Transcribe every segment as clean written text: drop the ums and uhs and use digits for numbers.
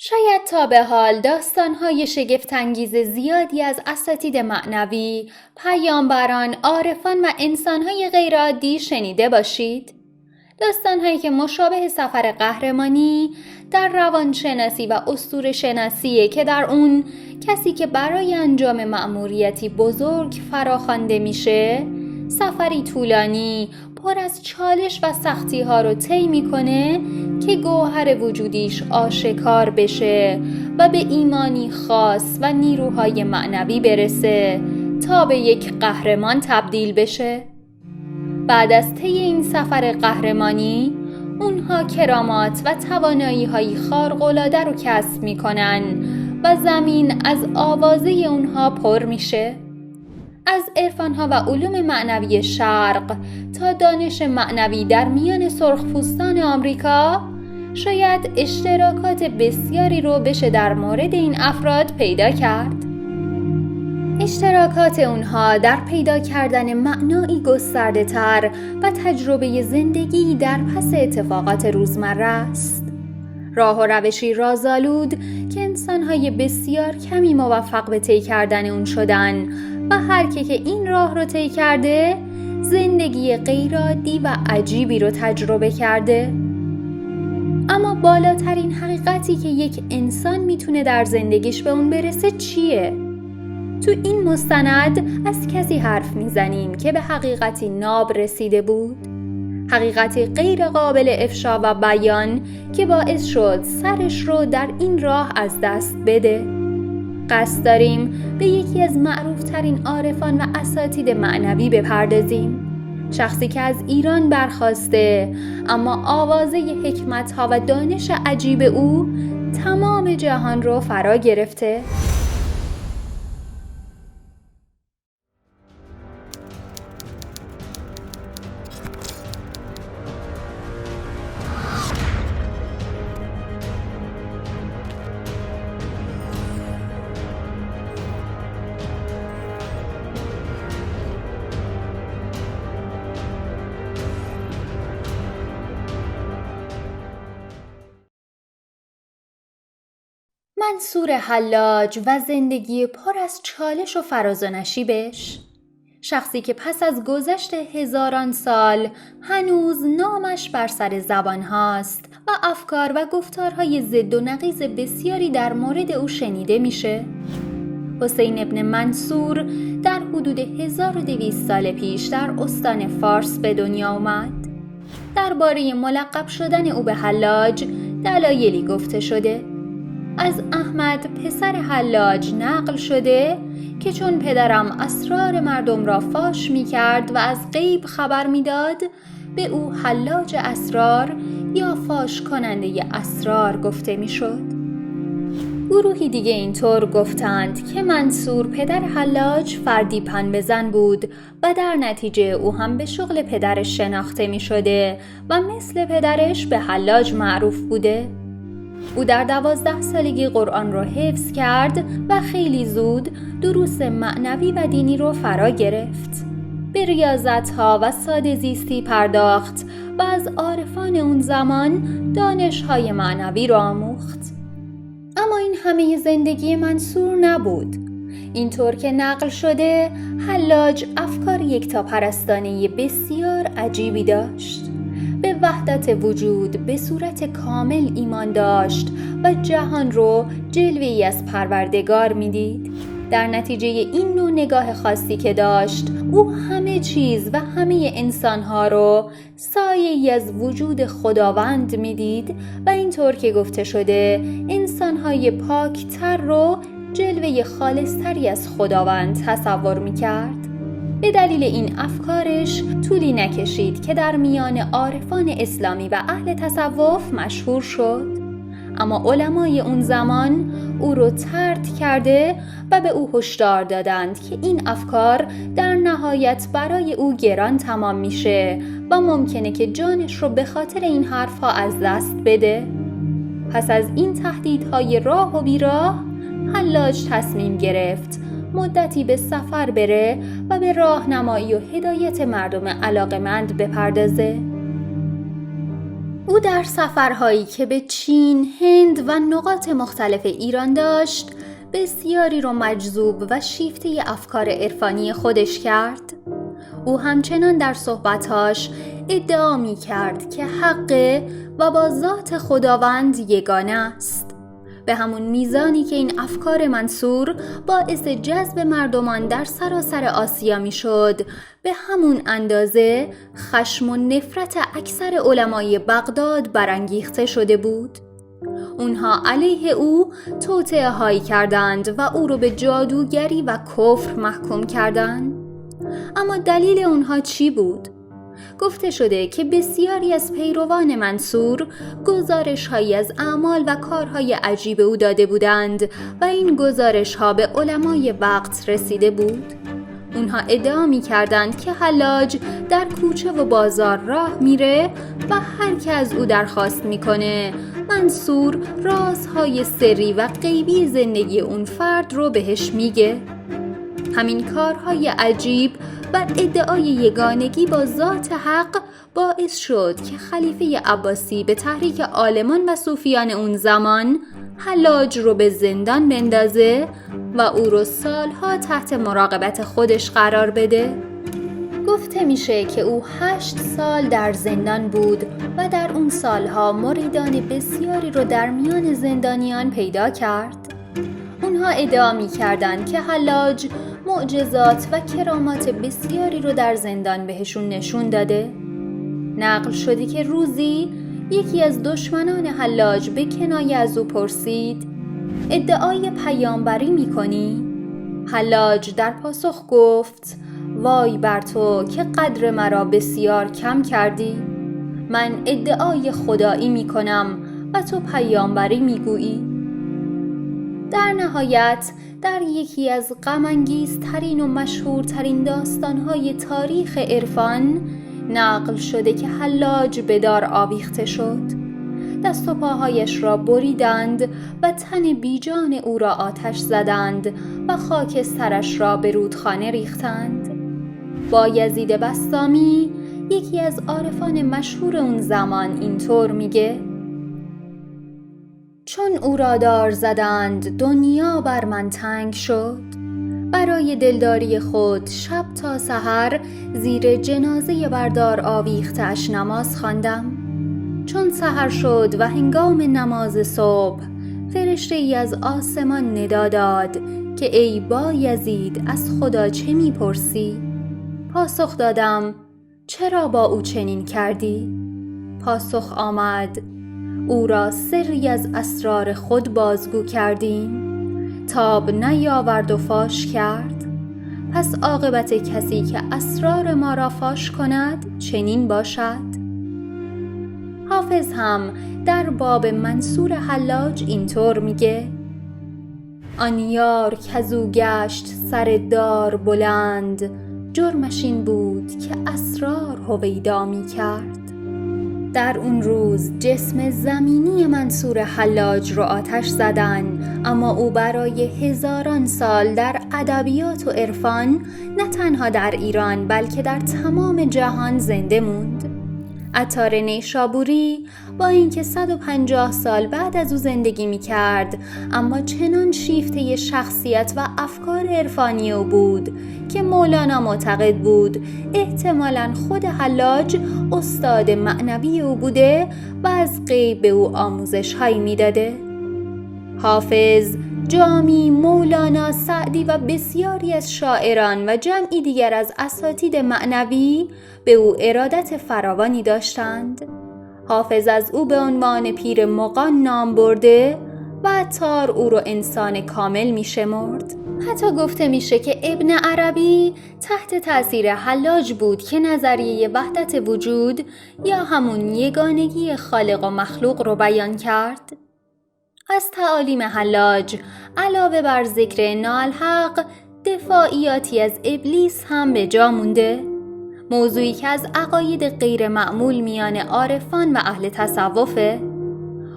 شاید تا به حال داستان‌های شگفت‌انگیز زیادی از اساتید معنوی، پیامبران، عارفان و انسان‌های غیرعادی شنیده باشید. داستان‌هایی که مشابه سفر قهرمانی در روانشناسی و اسطوره‌شناسیه که در اون کسی که برای انجام مأموریتی بزرگ فراخوانده میشه، سفری طولانی پر از چالش و سختی‌ها رو طی میکنه که گوهر وجودیش آشکار بشه و به ایمانی خاص و نیروهای معنوی برسه تا به یک قهرمان تبدیل بشه. بعد از طی این سفر قهرمانی، اونها کرامات و توانایی‌های خارق‌العاده رو کسب میکنن و زمین از آوازه اونها پر میشه. از عرفان‌ها و علوم معنوی شرق تا دانش معنوی در میان سرخپوستان آمریکا، شاید اشتراکات بسیاری رو بشه در مورد این افراد پیدا کرد. اشتراکات اونها در پیدا کردن معنایی گسترده تر و تجربه زندگی در پس اتفاقات روزمره است. راه و روشی رازآلود که انسان‌های بسیار کمی موفق به طی کردن اون شدن و هر که این راه رو طی کرده زندگی غیرعادی و عجیبی رو تجربه کرده. اما بالاترین حقیقتی که یک انسان میتونه در زندگیش به اون برسه چیه؟ تو این مستند از کسی حرف میزنیم که به حقیقتی ناب رسیده بود، حقیقتی غیر قابل افشا و بیان که باعث شد سرش رو در این راه از دست بده. قصد داریم به یکی از معروفترین عارفان و اساتید معنوی بپردازیم، شخصی که از ایران برخاسته اما آوازه حکمت‌ها و دانش عجیب او تمام جهان رو فرا گرفته. منصور حلاج و زندگی پر از چالش و فراز و نشیبش، شخصی که پس از گذشت هزاران سال هنوز نامش بر سر زبان هاست و افکار و گفتارهای ضد و نقیض بسیاری در مورد او شنیده میشه. حسین ابن منصور در حدود 1200 سال پیش در استان فارس به دنیا آمد. درباره ملقب شدن او به حلاج دلایلی گفته شده. از احمد پسر حلاج نقل شده که چون پدرم اسرار مردم را فاش می کرد و از غیب خبر می داد، به او حلاج اسرار یا فاش کننده اسرار گفته می شد. گروهی دیگه اینطور گفتند که منصور پدر حلاج فردی پنبه‌زن بود و در نتیجه او هم به شغل پدرش شناخته می شده و مثل پدرش به حلاج معروف بوده. او در 12 سالگی قرآن را حفظ کرد و خیلی زود دروس معنوی و دینی رو فرا گرفت. به ریاضت‌ها و ساده زیستی پرداخت و از عارفان اون زمان دانش‌های معنوی را آموخت. اما این همه زندگی منصور نبود. اینطور که نقل شده، حلاج افکار یکتاپرستانه بسیار عجیبی داشت. به وحدت وجود به صورت کامل ایمان داشت و جهان رو جلوه‌ای از پروردگار می‌دید. در نتیجه این نوع نگاه خاصی که داشت، او همه چیز و همه انسان‌ها رو سایه‌ای از وجود خداوند می‌دید و اینطور که گفته شده، انسان‌های پاک‌تر رو جلوه خالص‌تری از خداوند تصور می‌کرد. به دلیل این افکارش طولی نکشید که در میان عارفان اسلامی و اهل تصوف مشهور شد. اما علمای اون زمان او رو طرد کرده و به او هشدار دادند که این افکار در نهایت برای او گران تمام میشه و ممکنه که جانش رو به خاطر این حرفها از دست بده. پس از این تهدیدهای راه و بیراه، حلاج تصمیم گرفت مدتی به سفر بره و به راهنمایی و هدایت مردم علاقمند بپردازه. او در سفرهایی که به چین، هند و نقاط مختلف ایران داشت، بسیاری را مجذوب و شیفته افکار عرفانی خودش کرد. او همچنان در صحبتاش ادعا می کرد که حق و با ذات خداوند یگانه است. به همون میزانی که این افکار منصور باعث جذب مردمان در سراسر آسیا می شد، به همون اندازه خشم و نفرت اکثر علمای بغداد برانگیخته شده بود. اونها علیه او توطئه هایی کردند و او رو به جادوگری و کفر محکوم کردند. اما دلیل اونها چی بود؟ گفته شده که بسیاری از پیروان منصور گزارش هایی از اعمال و کارهای عجیب او داده بودند و این گزارش ها به علمای وقت رسیده بود. اونها ادعا می کردند که حلاج در کوچه و بازار راه میره و هر که از او درخواست میکنه منصور رازهای سری و غیبی زندگی اون فرد رو بهش میگه. همین کارهای عجیب و ادعای یگانگی با ذات حق باعث شد که خلیفه عباسی به تحریک عالمان و صوفیان اون زمان حلاج رو به زندان بندازه و او رو سالها تحت مراقبت خودش قرار بده. گفته میشه که او 8 سال در زندان بود و در اون سالها مریدان بسیاری رو در میان زندانیان پیدا کرد. اونها ادعا می‌کردند که حلاج معجزات و کرامات بسیاری رو در زندان بهشون نشون داده. نقل شده که روزی یکی از دشمنان حلاج به کنایه از او پرسید: ادعای پیامبری می‌کنی؟ حلاج در پاسخ گفت: وای بر تو که قدر مرا بسیار کم کردی. من ادعای خدایی می‌کنم و تو پیامبری می‌گویی. در نهایت در یکی از غم‌انگیزترین و مشهورترین داستان‌های تاریخ عرفان نقل شده که حلاج به دار آویخته شد. دست و پاهایش را بریدند و تن بیجان او را آتش زدند و خاکسترش را به رودخانه ریختند. بایزید بسطامی، یکی از عارفان مشهور اون زمان، اینطور میگه: چون او را دار زدند دنیا بر من تنگ شد. برای دلداری خود شب تا سحر زیر جنازه بردار آویخته اش نماز خواندم. چون سحر شد و هنگام نماز صبح، فرشته ای از آسمان ندا داد که ای بایزید از خدا چه میپرسی؟ پاسخ دادم: چرا با او چنین کردی؟ پاسخ آمد: او را سری از اسرار خود بازگو کردیم، تاب نیاورد و فاش کرد. پس عاقبت کسی که اسرار ما را فاش کند چنین باشد. حافظ هم در باب منصور حلاج اینطور میگه: آن یار کزو گشت سر دار بلند، جرمش این بود که اسرار هویدا می کرد. در اون روز جسم زمینی منصور حلاج رو آتش زدن، اما او برای هزاران سال در ادبیات و عرفان نه تنها در ایران بلکه در تمام جهان زنده موند. عطار نیشابوری با اینکه 150 سال بعد از او زندگی می کرد، اما چنان شیفته شخصیت و افکار عرفانی او بود که مولانا معتقد بود احتمالاً خود حلاج استاد معنوی او بوده و از غیب به او آموزش هایی می داده. حافظ، جامی، مولانا، سعدی و بسیاری از شاعران و جمعی دیگر از اساتید معنوی به او ارادت فراوانی داشتند. حافظ از او به عنوان پیر مغان نام برده و عطار او را انسان کامل می شمرد. حتی گفته میشه که ابن عربی تحت تأثیر حلاج بود که نظریه وحدت وجود یا همون یگانگی خالق و مخلوق رو بیان کرد. از تعالیم حلاج علاوه بر ذکر ناالحق، دفاعیاتی از ابلیس هم به جا مونده، موضوعی که از عقاید غیر معمول میان عارفان و اهل تصوفه.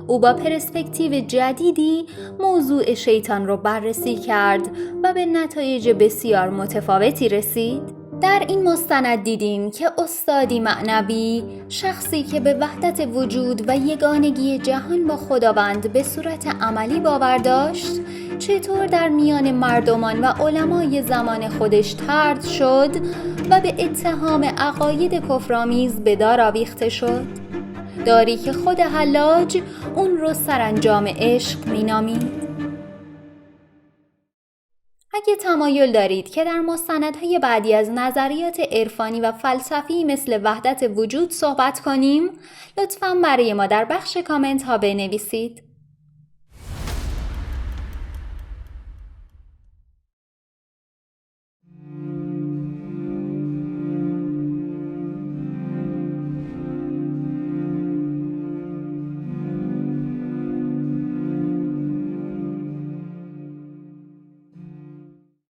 او با پرسپکتیو جدیدی موضوع شیطان رو بررسی کرد و به نتایج بسیار متفاوتی رسید. در این مستند دیدیم که استادی معنوی، شخصی که به وحدت وجود و یگانگی جهان با خداوند به صورت عملی باور داشت، چطور در میان مردمان و علمای زمان خودش طرد شد و به اتهام عقاید کفرآمیز به دار آویخته شد. داری که خود حلاج اون رو سرانجام عشق مینامید. اگه تمایل دارید که در مستندهای بعدی از نظریات عرفانی و فلسفی مثل وحدت وجود صحبت کنیم، لطفاً برای ما در بخش کامنت ها بنویسید.